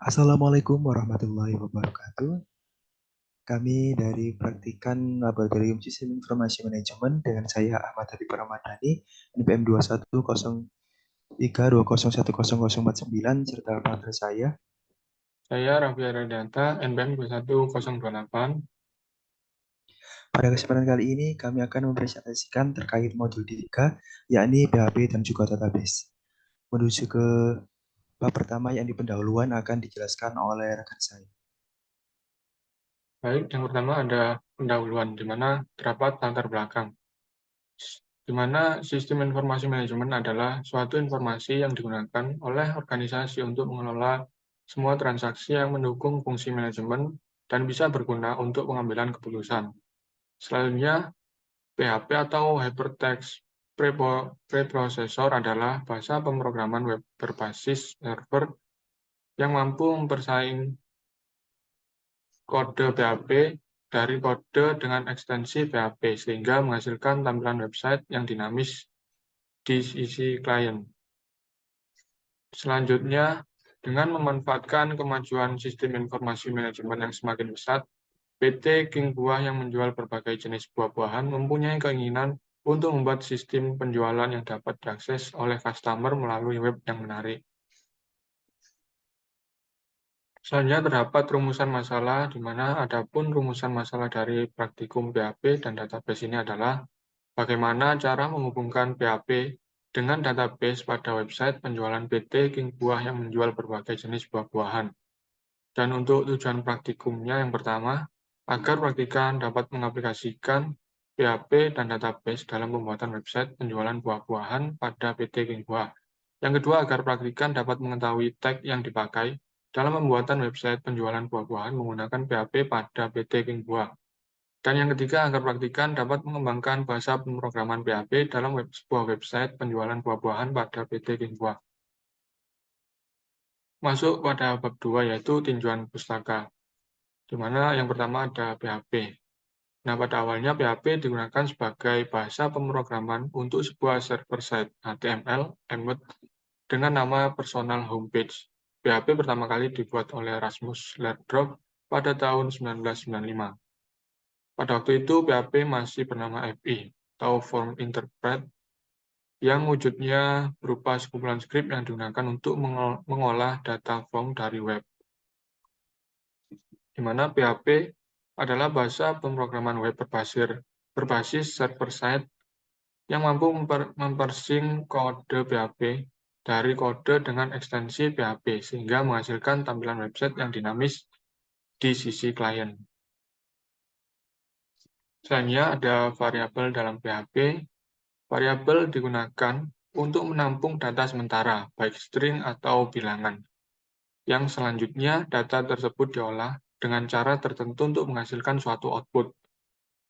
Assalamualaikum warahmatullahi wabarakatuh. Kami dari Praktikan Laboratorium Sistem Informasi Manajemen dengan saya Ahmad Habib Ramadhani, NPM 2100320101049 serta partner saya. Saya Raffi Aradata, NPM 21028. Pada kesempatan kali ini kami akan mempresentasikan terkait modul 3, yakni PHP dan juga database. Menuju ke bab pertama yang di pendahuluan akan dijelaskan oleh rekan saya. Baik, yang pertama ada pendahuluan, di mana terdapat latar belakang. Di mana sistem informasi manajemen adalah suatu informasi yang digunakan oleh organisasi untuk mengelola semua transaksi yang mendukung fungsi manajemen dan bisa berguna untuk pengambilan keputusan. Selanjutnya, PHP atau Hypertext Preprocessor adalah bahasa pemrograman web berbasis server yang mampu mempersaing kode PHP dari kode dengan ekstensi PHP sehingga menghasilkan tampilan website yang dinamis di sisi klien. Selanjutnya, dengan memanfaatkan kemajuan sistem informasi manajemen yang semakin pesat, PT King Buah yang menjual berbagai jenis buah-buahan mempunyai keinginan untuk membuat sistem penjualan yang dapat diakses oleh customer melalui web yang menarik. Selanjutnya terdapat rumusan masalah, di mana adapun rumusan masalah dari praktikum PHP dan database ini adalah bagaimana cara menghubungkan PHP dengan database pada website penjualan PT King Buah yang menjual berbagai jenis buah-buahan. Dan untuk tujuan praktikumnya yang pertama, agar praktikan dapat mengaplikasikan PHP dan database dalam pembuatan website penjualan buah-buahan pada PT King Buah. Yang kedua, agar praktikan dapat mengetahui tag yang dipakai dalam pembuatan website penjualan buah-buahan menggunakan PHP pada PT King Buah. Dan yang ketiga, agar praktikan dapat mengembangkan bahasa pemrograman PHP dalam sebuah website penjualan buah-buahan pada PT King Buah. Masuk pada bab 2, yaitu tinjauan pustaka, di mana yang pertama ada PHP. Nah, pada awalnya PHP digunakan sebagai bahasa pemrograman untuk sebuah server site HTML embed dengan nama personal homepage. PHP pertama kali dibuat oleh Rasmus Lerdorf pada tahun 1995. Pada waktu itu PHP masih bernama FI, atau Form Interpret, yang wujudnya berupa sekumpulan skrip yang digunakan untuk mengolah data form dari web. Di mana PHP adalah bahasa pemrograman web berbasis server-side yang mampu mempersing kode PHP dari kode dengan ekstensi PHP sehingga menghasilkan tampilan website yang dinamis di sisi klien. Selanjutnya ada variabel dalam PHP. Variabel digunakan untuk menampung data sementara, baik string atau bilangan. Yang selanjutnya data tersebut diolah dengan cara tertentu untuk menghasilkan suatu output.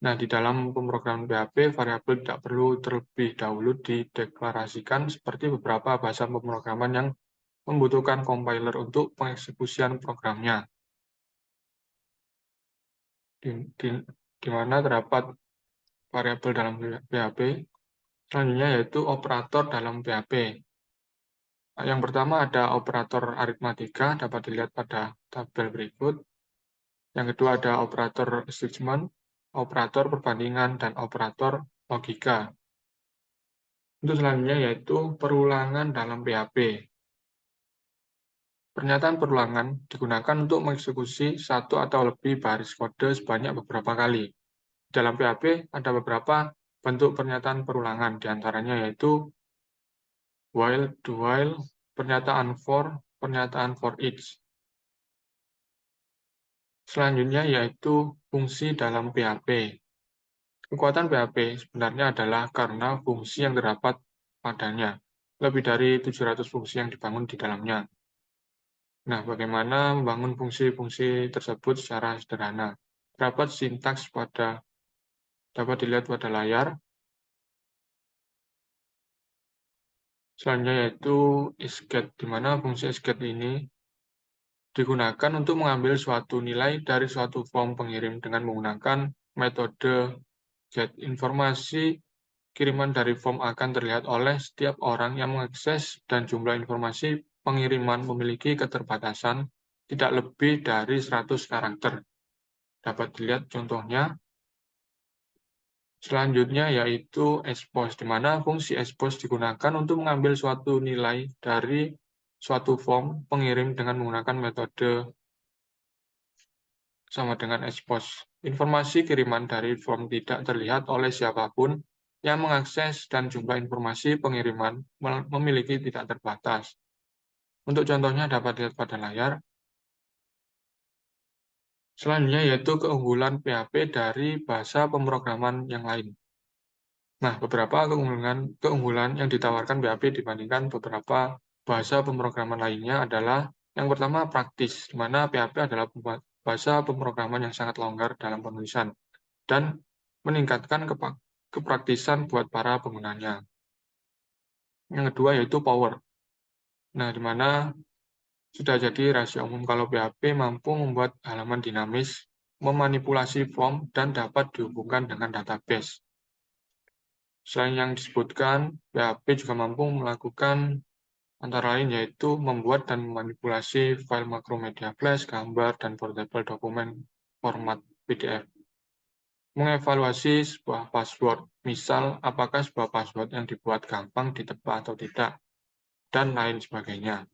Nah, di dalam pemrograman PHP, variabel tidak perlu terlebih dahulu dideklarasikan seperti beberapa bahasa pemrograman yang membutuhkan compiler untuk pengeksekusian programnya, di, di, di mana terdapat variabel dalam PHP. Selanjutnya yaitu operator dalam PHP. Yang pertama ada operator aritmatika, dapat dilihat pada tabel berikut. Yang kedua ada operator assessment, operator perbandingan, dan operator logika. Untuk selanjutnya yaitu perulangan dalam PHP. Pernyataan perulangan digunakan untuk mengeksekusi satu atau lebih baris kode sebanyak beberapa kali. Dalam PHP ada beberapa bentuk pernyataan perulangan, diantaranya yaitu while, do while, pernyataan for each. Selanjutnya yaitu fungsi dalam PHP. Kekuatan PHP sebenarnya adalah karena fungsi yang terdapat padanya. Lebih dari 700 fungsi yang dibangun di dalamnya. Nah, bagaimana membangun fungsi-fungsi tersebut secara sederhana? Dapat sintaks dapat dilihat pada layar. Selanjutnya yaitu isGet, di mana fungsi isGet ini digunakan untuk mengambil suatu nilai dari suatu form pengirim dengan menggunakan metode get. Informasi kiriman dari form akan terlihat oleh setiap orang yang mengakses dan jumlah informasi pengiriman memiliki keterbatasan tidak lebih dari 100 karakter. Dapat dilihat contohnya. Selanjutnya yaitu expose, di mana fungsi expose digunakan untuk mengambil suatu nilai dari suatu form pengirim dengan menggunakan metode sama dengan expose. Informasi kiriman dari form tidak terlihat oleh siapapun yang mengakses dan jumlah informasi pengiriman memiliki tidak terbatas. Untuk contohnya dapat dilihat pada layar. Selanjutnya yaitu keunggulan PHP dari bahasa pemrograman yang lain. Nah, beberapa keunggulan yang ditawarkan PHP dibandingkan beberapa bahasa pemrograman lainnya adalah yang pertama praktis, di mana PHP adalah bahasa pemrograman yang sangat longgar dalam penulisan dan meningkatkan kepraktisan buat para penggunanya. Yang kedua yaitu power. Nah, di mana sudah jadi rahasia umum kalau PHP mampu membuat halaman dinamis, memanipulasi form, dan dapat dihubungkan dengan database. Selain yang disebutkan, PHP juga mampu melakukan antara lain yaitu membuat dan memanipulasi file makromedia flash, gambar, dan portable dokumen format PDF. Mengevaluasi sebuah password, misal apakah sebuah password yang dibuat gampang ditebak atau tidak, dan lain sebagainya.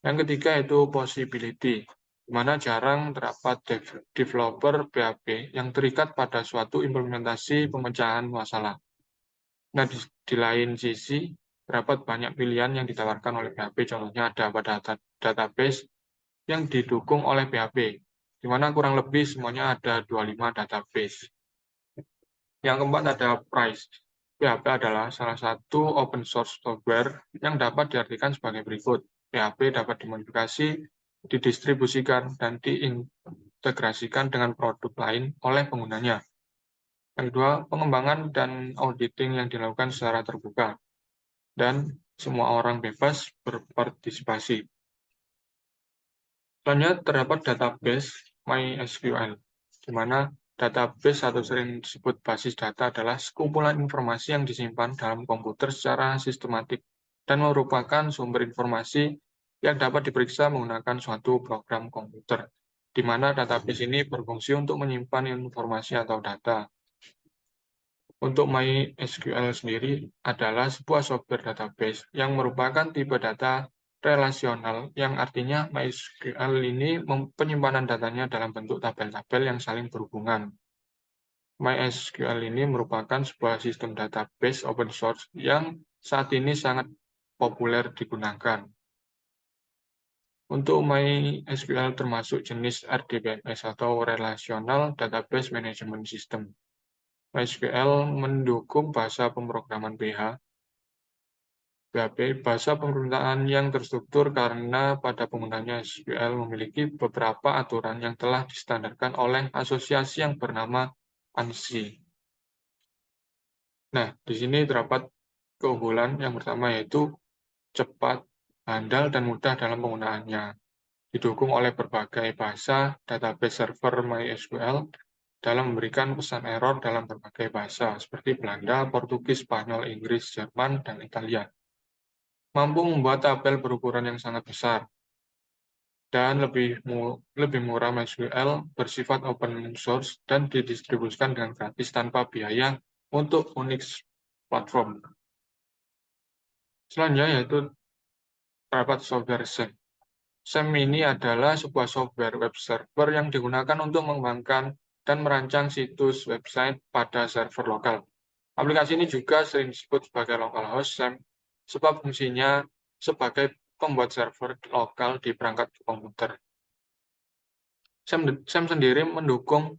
Yang ketiga itu possibility, di mana jarang terdapat developer PHP yang terikat pada suatu implementasi pemecahan masalah. Nah, di lain sisi, terdapat banyak pilihan yang ditawarkan oleh PHP, contohnya ada pada database yang didukung oleh PHP, di mana kurang lebih semuanya ada 25 database. Yang keempat ada price. PHP adalah salah satu open source software yang dapat diartikan sebagai berikut. PHP dapat dimodifikasi, didistribusikan, dan diintegrasikan dengan produk lain oleh penggunanya. Yang kedua, pengembangan dan auditing yang dilakukan secara terbuka, dan semua orang bebas berpartisipasi. Selanjutnya terdapat database MySQL, di mana database atau sering disebut basis data adalah sekumpulan informasi yang disimpan dalam komputer secara sistematik dan merupakan sumber informasi yang dapat diperiksa menggunakan suatu program komputer, di mana database ini berfungsi untuk menyimpan informasi atau data. Untuk MySQL sendiri adalah sebuah software database yang merupakan tipe data relasional, yang artinya MySQL ini penyimpanan datanya dalam bentuk tabel-tabel yang saling berhubungan. MySQL ini merupakan sebuah sistem database open source yang saat ini sangat populer digunakan. Untuk MySQL termasuk jenis RDBMS atau Relational Database Management System. MySQL mendukung bahasa pemrograman PHP, bahasa pemerintahan yang terstruktur karena pada penggunanya SQL memiliki beberapa aturan yang telah distandarkan oleh asosiasi yang bernama ANSI. Nah, di sini terdapat keunggulan yang pertama yaitu cepat, handal, dan mudah dalam penggunaannya. Didukung oleh berbagai bahasa, database server MySQL dalam memberikan pesan error dalam berbagai bahasa, seperti Belanda, Portugis, Spanyol, Inggris, Jerman, dan Italia. Mampu membuat tabel berukuran yang sangat besar, dan lebih murah. MySQL bersifat open source dan didistribusikan dengan gratis tanpa biaya untuk Unix platform. Selanjutnya yaitu terdapat software SAM. SAM ini adalah sebuah software web server yang digunakan untuk mengembangkan dan merancang situs website pada server lokal. Aplikasi ini juga sering disebut sebagai localhost SAM, sebab fungsinya sebagai pembuat server lokal di perangkat komputer. SAM sendiri mendukung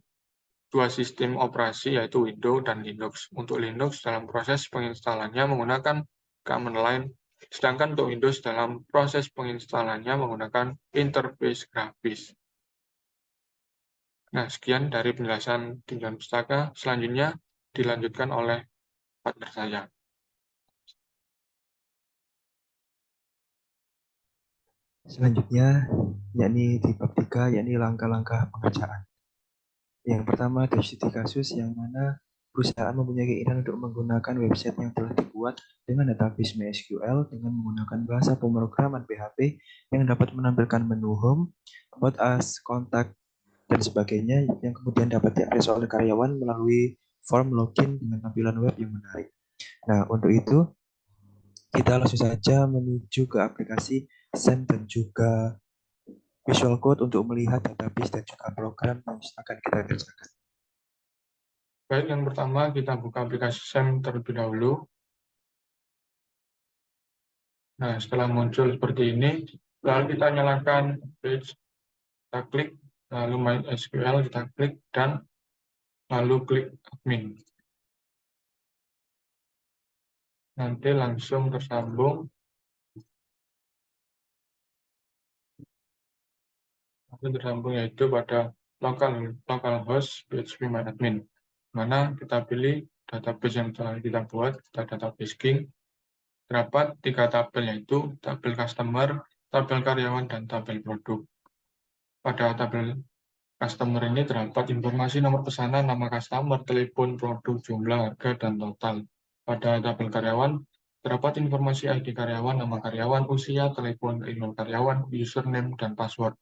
dua sistem operasi, yaitu Windows dan Linux. Untuk Linux, dalam proses penginstalannya menggunakan command line, sedangkan untuk Windows dalam proses penginstalannya menggunakan interface grafis. Nah, sekian dari penjelasan Tinjauan Pustaka. Selanjutnya dilanjutkan oleh partner saya. Selanjutnya, yakni di bab 3, yakni langkah-langkah pengerjaan. Yang pertama, dari studi kasus yang mana perusahaan mempunyai keinginan untuk menggunakan website yang telah dibuat dengan database MySQL dengan menggunakan bahasa pemrograman PHP yang dapat menampilkan menu home, about us, kontak, dan sebagainya yang kemudian dapat diakses oleh karyawan melalui form login dengan tampilan web yang menarik. Nah, untuk itu kita langsung saja menuju ke aplikasi Send dan juga Visual Code untuk melihat database dan juga program yang akan kita kerjakan. Baik, yang pertama kita buka aplikasi SEM terlebih dahulu. Nah, setelah muncul seperti ini, lalu kita nyalakan page, kita klik, lalu MySQL kita klik, dan lalu klik admin. Nanti langsung tersambung, yaitu pada localhost phpMyAdmin, mana kita pilih database yang telah kita buat, kita database King. Terdapat 3 tabel, yaitu tabel customer, tabel karyawan, dan tabel produk. Pada tabel customer ini terdapat informasi nomor pesanan, nama customer, telepon, produk, jumlah, harga, dan total. Pada tabel karyawan terdapat informasi ID karyawan, nama karyawan, usia, telepon, email karyawan, username, dan password.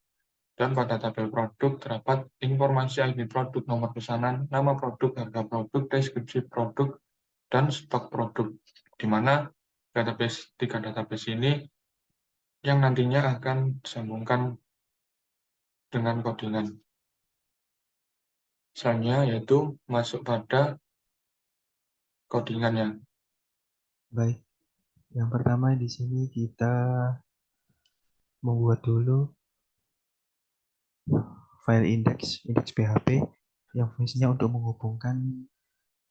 Dan pada tabel produk terdapat informasi ID produk, nomor pesanan, nama produk, harga produk, deskripsi produk, dan stok produk, di mana tiga database ini yang nantinya akan disambungkan dengan codingan. Selanjutnya yaitu masuk pada codingannya. Baik, yang pertama di sini kita membuat dulu file indeks PHP yang fungsinya untuk menghubungkan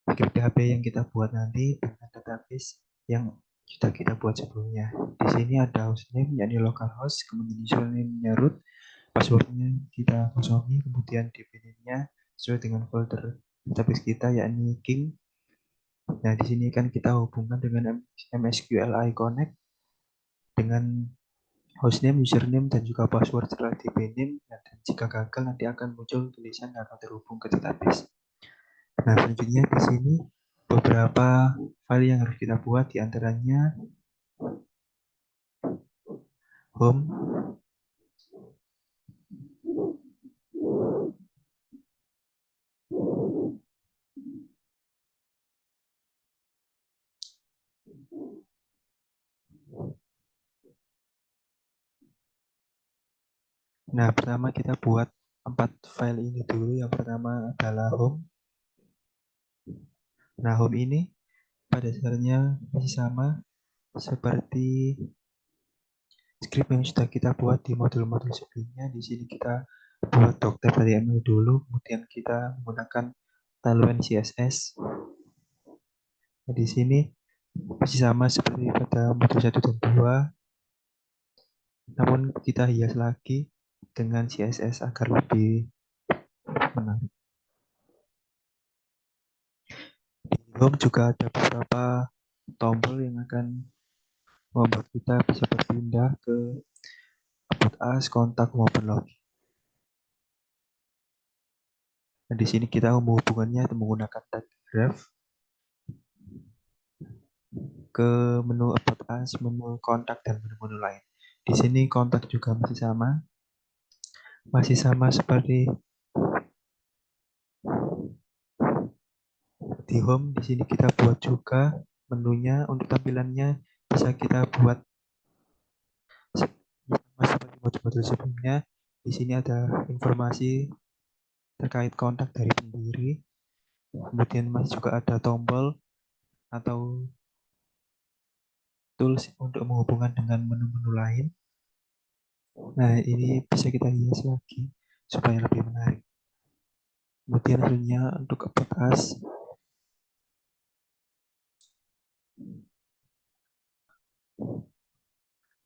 script PHP yang kita buat nanti dengan database yang sudah kita buat sebelumnya. Di sini ada hostname, yakni localhost, kemudian username-nya root, passwordnya kita kosongi, kemudian dpname-nya sesuai dengan folder database kita, yakni King. Nah, di sini kan kita hubungkan dengan MSQLi Connect dengan hostname, username, dan juga password setelah dpname. Dan jika gagal nanti akan muncul tulisan akan terhubung ke database. Nah, selanjutnya di sini beberapa file yang harus kita buat, diantaranya home, nah pertama kita buat 4 file ini dulu. Yang pertama adalah home. Nah, home ini pada dasarnya masih sama seperti script yang sudah kita buat di modul-modul sebelumnya. Di sini kita buat doctype.yml dulu, kemudian kita menggunakan Tailwind CSS. Nah, di sini masih sama seperti pada modul 1 dan 2, namun kita hias lagi dengan CSS agar lebih menarik. Di home juga ada beberapa tombol yang akan membuat kita bisa berpindah ke about us, kontak, maupun login. Nah, di sini kita menghubungannya menggunakan tag graph ke menu about us, menu kontak, dan menu-menu lain. Di sini kontak juga masih sama seperti di home. Di sini kita buat juga menunya. Untuk tampilannya bisa kita buat sama seperti modul-modul sebelumnya. Di sini ada informasi terkait kontak dari pendiri. Kemudian masih juga ada tombol atau tools untuk menghubungkan dengan menu-menu lain. Nah, ini bisa kita hias lagi supaya lebih menarik. Kemudian selanjutnya untuk about us.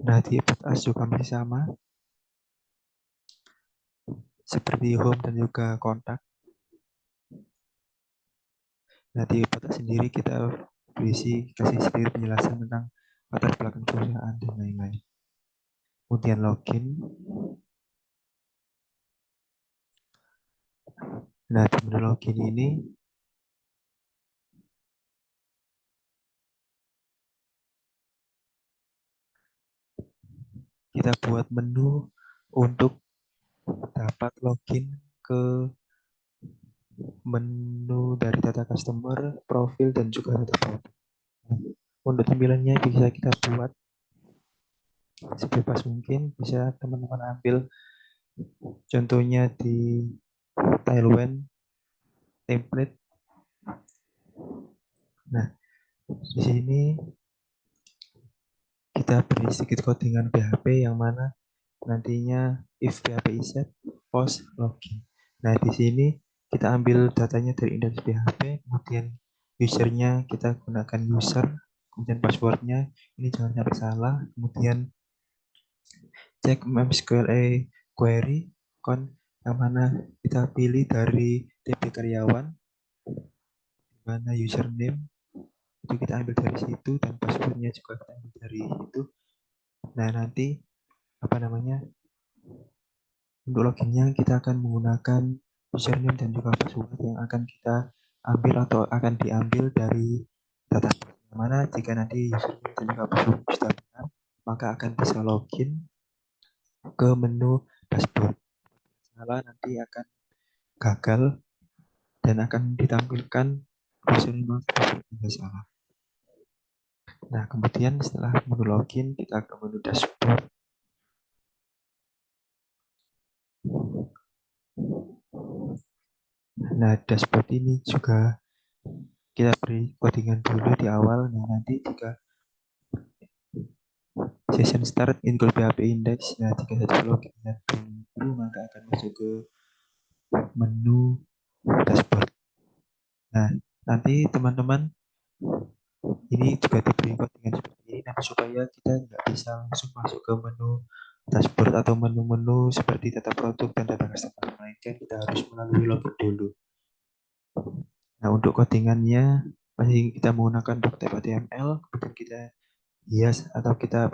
Nah, di about us juga masih sama seperti home dan juga kontak. Nah, di about us sendiri kita kasih sedikit penjelasan tentang latar belakang perusahaan dan lain-lain. Kemudian login. Nah, di menu login ini kita buat menu untuk dapat login ke menu dari data customer, profil, dan juga data produk. Untuk tampilannya bisa kita buat sebebas mungkin, bisa teman-teman ambil contohnya di Tailwind template. Nah, di sini kita beri sedikit codingan PHP yang mana nantinya if PHP is set, post login. Nah, di sini kita ambil datanya dari indeks PHP, kemudian usernya kita gunakan user, kemudian passwordnya ini jangan sampai salah, kemudian cek MySQL query con yang mana kita pilih dari TP karyawan, di mana username itu kita ambil dari situ dan passwordnya juga kita ambil dari situ. Nah, nanti apa namanya, untuk loginnya kita akan menggunakan username dan juga password yang akan kita ambil atau akan diambil dari database. Mana jika nanti username dan juga password sudah benar, maka akan bisa login ke menu dashboard. Salah nanti akan gagal dan akan ditampilkan username tidak salah. Nah, kemudian setelah menu login, kita ke menu dashboard. Nah, dashboard ini juga kita beri codingan dulu di awal. Nah, nanti jika session start include PHP index, nah jika satu login dan belum, maka akan masuk ke menu dashboard. Nah, nanti teman-teman ini juga diberi codingan seperti ini, nah supaya kita nggak bisa langsung masuk ke menu dashboard atau menu-menu seperti data produk dan data customer, melainkan kita harus melalui login dulu. Nah, untuk codingannya masih kita menggunakan doctype.html, kemudian kita hias atau kita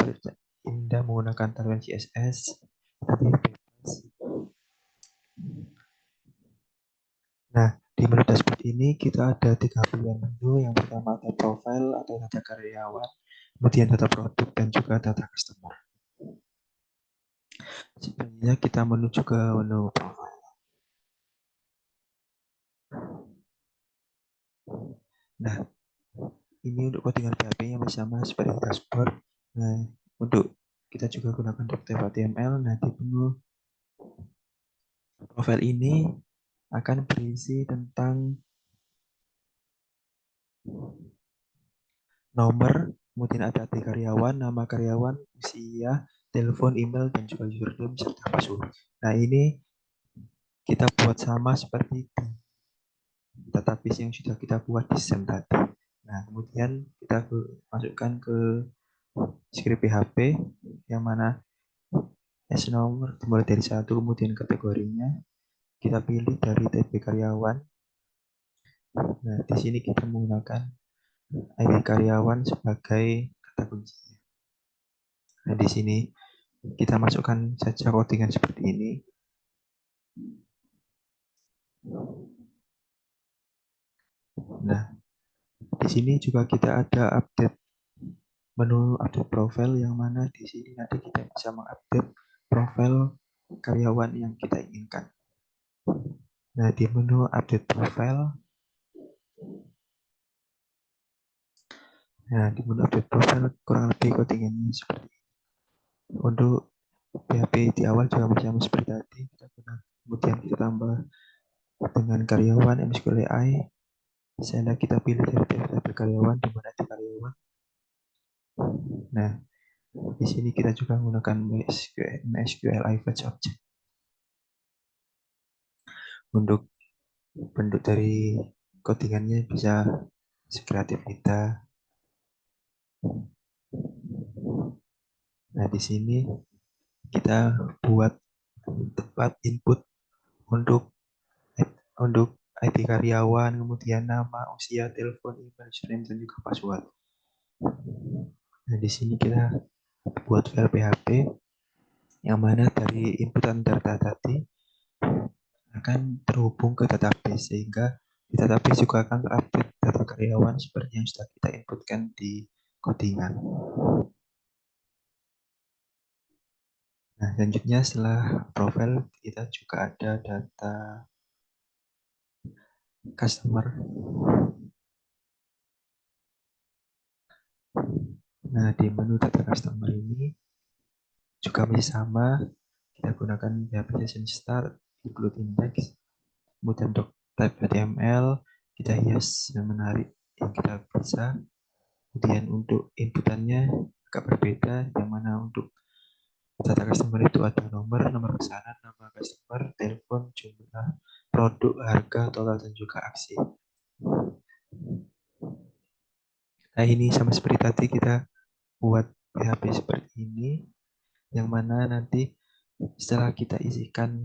indah menggunakan Tailwind CSS. Tapi bebas. Nah, di menu dashboard ini kita ada 3 pilihan menu. Yang pertama ada profile atau data karyawan, kemudian data produk dan juga data customer. Sebenarnya kita menuju ke menu profile. Nah, ini untuk codingan PHP yang sama seperti dashboard. Nah, untuk kita juga gunakan doctype.html. Nah, di menu profile ini akan berisi tentang nomor, kemudian ada arti karyawan, nama karyawan, usia, telepon, email, dan juga username serta password. Nah, ini kita buat sama seperti di database yang sudah kita buat di SEM tadi. Nah, kemudian kita masukkan ke script PHP yang mana S nomor dimulai dari 1, kemudian kategorinya kita pilih dari TP karyawan. Nah, di sini kita menggunakan ID karyawan sebagai kata kunci. Nah, di sini kita masukkan saja codingan seperti ini. Nah, di sini juga kita ada update menu update profile yang mana di sini nanti kita bisa mengupdate profil karyawan yang kita inginkan. Nah, di menu update profile, nah di menu update profile kurang lebih codingannya seperti ini. Untuk PHP di awal juga masih sama seperti tadi, kita gunakan, kemudian kita tambah dengan karyawan MySQL AI. Sehingga kita pilih dari tabel karyawan di mana di karyawan. Nah, di sini kita juga menggunakan MySQL fetch object. Untuk bentuk dari codingannya bisa sekreatif kita. Nah, di sini kita buat tempat input untuk ID karyawan, kemudian nama, usia, telepon, email, username, dan juga password. Nah, di sini kita buat file PHP yang mana dari inputan data tadi akan terhubung ke database, sehingga di database juga akan terupdate data karyawan seperti yang sudah kita inputkan di codingan. Nah, selanjutnya setelah profil kita juga ada data customer. Nah, di menu data customer ini juga masih sama, kita gunakan PHP Session Start, include index, kemudian doc type HTML, kita hias yang menarik yang kita bisa. Kemudian untuk inputannya agak berbeda, yang mana untuk data customer itu ada nomor pesanan, nama customer, telepon, jumlah, produk, harga, total, dan juga aksi. Nah, ini sama seperti tadi kita buat PHP seperti ini, yang mana nanti setelah kita isikan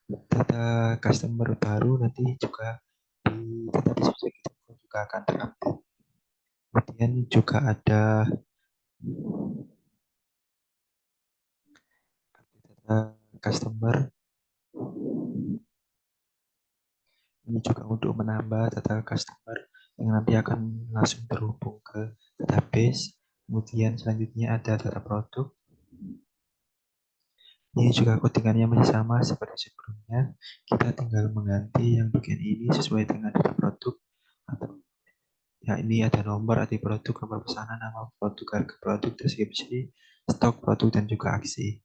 data customer baru, nanti juga di database kita juga akan terupdate. Kemudian juga ada data customer. Ini juga untuk menambah data customer yang nanti akan langsung terhubung ke database. Kemudian selanjutnya ada data produk. Ini juga codingannya masih sama seperti sebelumnya. Kita tinggal mengganti yang bagian ini sesuai dengan data produk. Atau ya ini ada nomor arti produk, nomor pesanan, nama produk, harga produk, deskripsi, stok produk, dan juga aksi.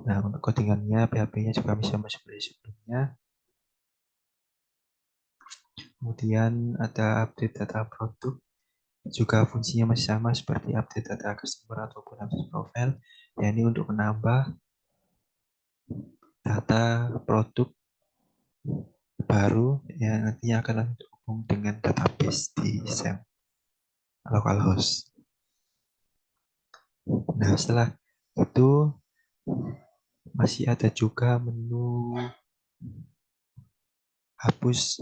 Nah, untuk codingannya, PHP-nya juga bisa sama seperti sebelumnya. Kemudian ada update data produk. Juga fungsinya masih sama seperti update data customer ataupun update profile. Ya, ini untuk menambah data produk baru yang nantinya akan terhubung dengan database di SAM localhost. Nah, setelah itu masih ada juga menu hapus.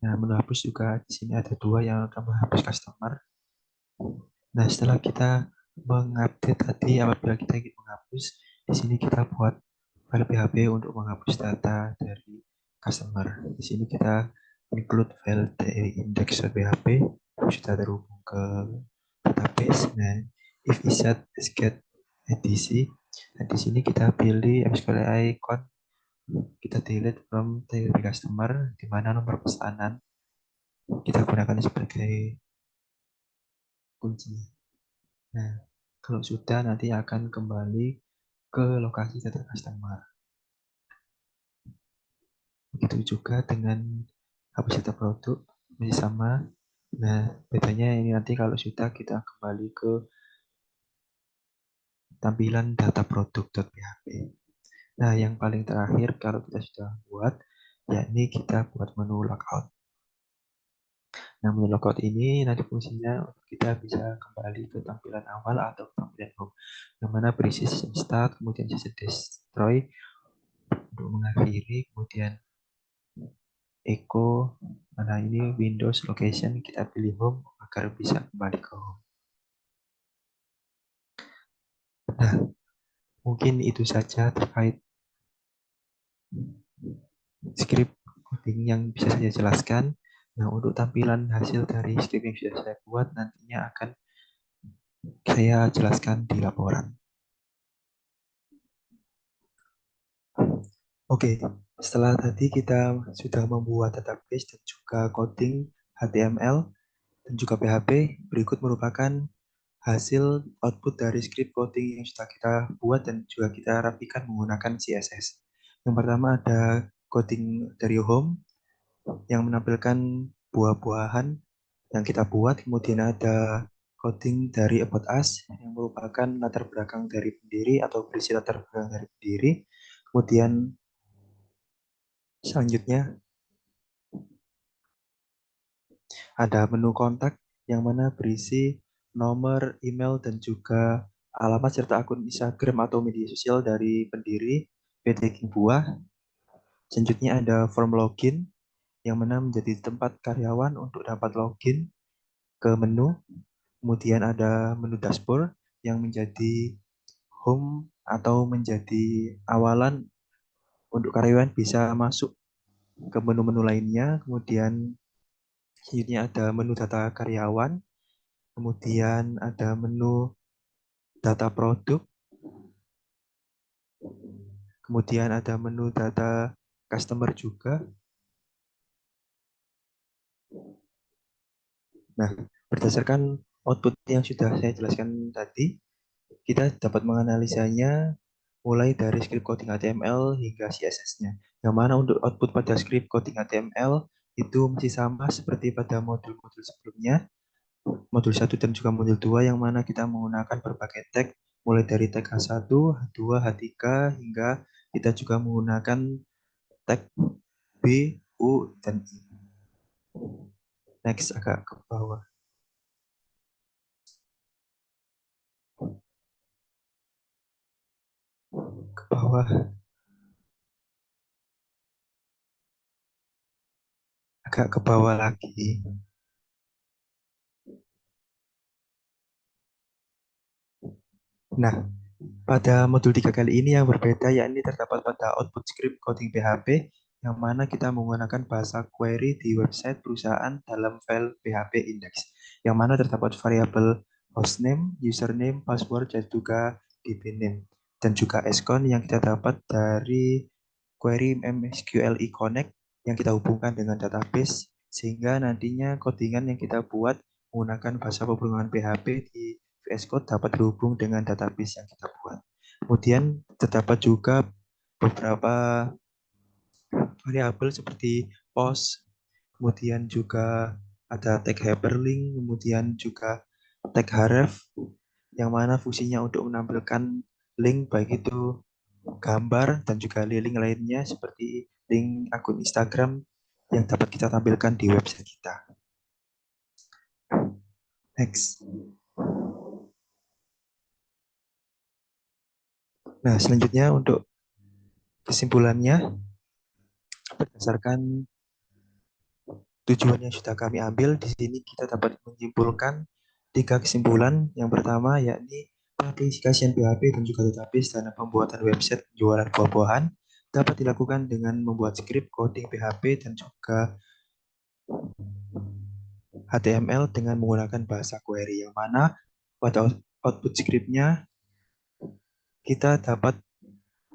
Nah, menu hapus juga di sini ada dua yang akan menghapus customer. Nah, setelah kita mengupdate tadi, apabila kita ingin menghapus, di sini kita buat file PHP untuk menghapus data dari customer. Di sini kita include file dari index.php sudah terhubung ke database. Nah, if isat get etc. Nah, di sini kita pilih MSQL icon, kita delete from the customer, di mana nomor pesanan kita gunakan sebagai kunci. Nah, kalau sudah nanti akan kembali ke lokasi data customer. Begitu juga dengan hapus data produk masih sama. Nah, bedanya ini nanti kalau sudah kita kembali ke tampilan data produk.php. Nah, yang paling terakhir kalau kita sudah buat, yakni kita buat menu logout. Nah, menu logout ini nanti fungsinya kita bisa kembali ke tampilan awal atau tampilan home, yang mana berisi session start, kemudian session destroy untuk mengakhiri, kemudian echo, mana ini Windows location, kita pilih home agar bisa kembali ke home. Nah, mungkin itu saja terkait script coding yang bisa saya jelaskan. Nah, untuk tampilan hasil dari script yang sudah saya buat nantinya akan saya jelaskan di laporan. Oke, setelah tadi kita sudah membuat database dan juga coding HTML dan juga PHP, berikut merupakan hasil output dari script coding yang sudah kita buat dan juga kita rapikan menggunakan CSS. Yang pertama ada coding dari home yang menampilkan buah-buahan yang kita buat, kemudian ada coding dari about us yang merupakan latar belakang dari pendiri atau berisi latar belakang dari pendiri. Kemudian selanjutnya ada menu kontak yang mana berisi nomor, email, dan juga alamat serta akun Instagram atau media sosial dari pendiri PT King Buah. Selanjutnya ada form login yang mana menjadi tempat karyawan untuk dapat login ke menu. Kemudian ada menu dashboard yang menjadi home atau menjadi awalan untuk karyawan bisa masuk ke menu-menu lainnya. Kemudian selanjutnya ada menu data karyawan. Kemudian ada menu data produk. Kemudian ada menu data customer juga. Nah, berdasarkan output yang sudah saya jelaskan tadi, kita dapat menganalisanya mulai dari script coding HTML hingga CSS-nya. Yang mana untuk output pada script coding HTML itu masih sama seperti pada modul-modul sebelumnya, modul 1 dan juga modul 2, yang mana kita menggunakan berbagai tag mulai dari tag H1, H2, H3 hingga kita juga menggunakan tag B, U, dan I. Next, agak ke bawah. Ke bawah, agak ke bawah lagi. Nah, pada modul 3 kali ini yang berbeda yakni terdapat pada output script coding PHP yang mana kita menggunakan bahasa query di website perusahaan dalam file PHP index yang mana terdapat variabel hostname, username, password, dan juga db name dan juga scon yang kita dapat dari query MSQLi Connect yang kita hubungkan dengan database sehingga nantinya codingan yang kita buat menggunakan bahasa pemrograman PHP di VS Code dapat terhubung dengan database yang kita buat. Kemudian terdapat juga beberapa variabel seperti post, kemudian juga ada tag hyperlink, kemudian juga tag href, yang mana fungsinya untuk menampilkan link baik itu gambar dan juga link lainnya seperti link akun Instagram yang dapat kita tampilkan di website kita. Next. Nah, selanjutnya untuk kesimpulannya, berdasarkan tujuan yang sudah kami ambil, di sini kita dapat menyimpulkan 3 kesimpulan. Yang pertama yakni pengaplikasian PHP dan juga database dalam pembuatan website penjualan buah-buahan dapat dilakukan dengan membuat script coding PHP dan juga HTML dengan menggunakan bahasa query, yang mana pada output scriptnya kita dapat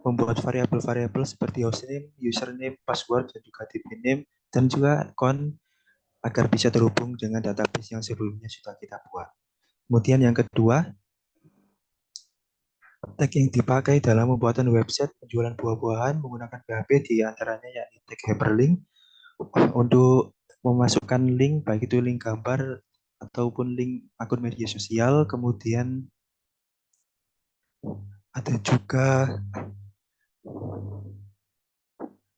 membuat variabel-variabel seperti hostname, username, password, dan juga db name, dan juga account agar bisa terhubung dengan database yang sebelumnya sudah kita buat. Kemudian yang kedua, tag yang dipakai dalam pembuatan website penjualan buah-buahan menggunakan PHP di antaranya yakni tag hyperlink untuk memasukkan link baik itu link gambar ataupun link akun media sosial. Kemudian ada juga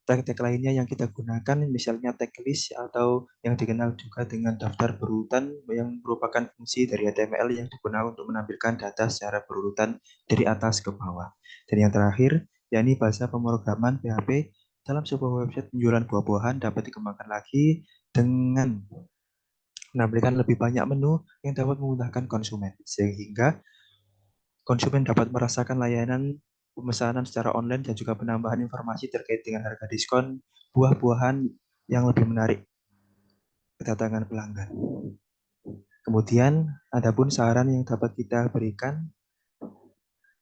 tag-tag lainnya yang kita gunakan, misalnya tag list atau yang dikenal juga dengan daftar berurutan, yang merupakan fungsi dari HTML yang digunakan untuk menampilkan data secara berurutan dari atas ke bawah. Dan yang terakhir, yakni bahasa pemrograman PHP dalam sebuah website penjualan buah-buahan dapat dikembangkan lagi dengan menampilkan lebih banyak menu yang dapat memudahkan konsumen, sehingga konsumen dapat merasakan layanan pemesanan secara online dan juga penambahan informasi terkait dengan harga diskon buah-buahan yang lebih menarik kedatangan pelanggan. Kemudian, ada pun saran yang dapat kita berikan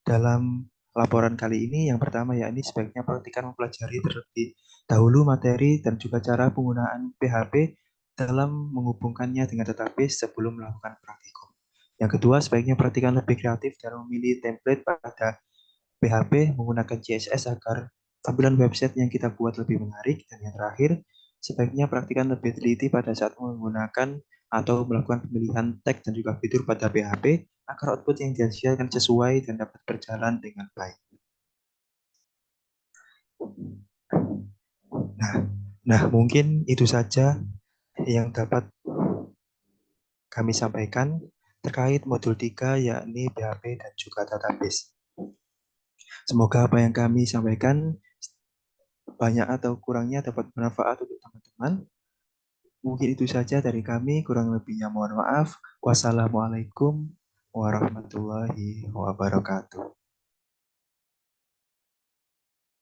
dalam laporan kali ini. Yang pertama yakni sebaiknya praktikkan mempelajari terlebih dahulu materi dan juga cara penggunaan PHP dalam menghubungkannya dengan database sebelum melakukan praktikum. Yang kedua, sebaiknya praktikkan lebih kreatif dalam memilih template pada PHP menggunakan CSS agar tampilan website yang kita buat lebih menarik. Dan yang terakhir, sebaiknya praktikkan lebih teliti pada saat menggunakan atau melakukan pemilihan tag dan juga fitur pada PHP agar output yang dihasilkan sesuai dan dapat berjalan dengan baik. Nah, nah mungkin itu saja yang dapat kami sampaikan terkait modul 3 yakni PHP dan juga database. Semoga apa yang kami sampaikan banyak atau kurangnya dapat bermanfaat untuk teman-teman. Mungkin itu saja dari kami, kurang lebihnya mohon maaf. Wassalamualaikum warahmatullahi wabarakatuh.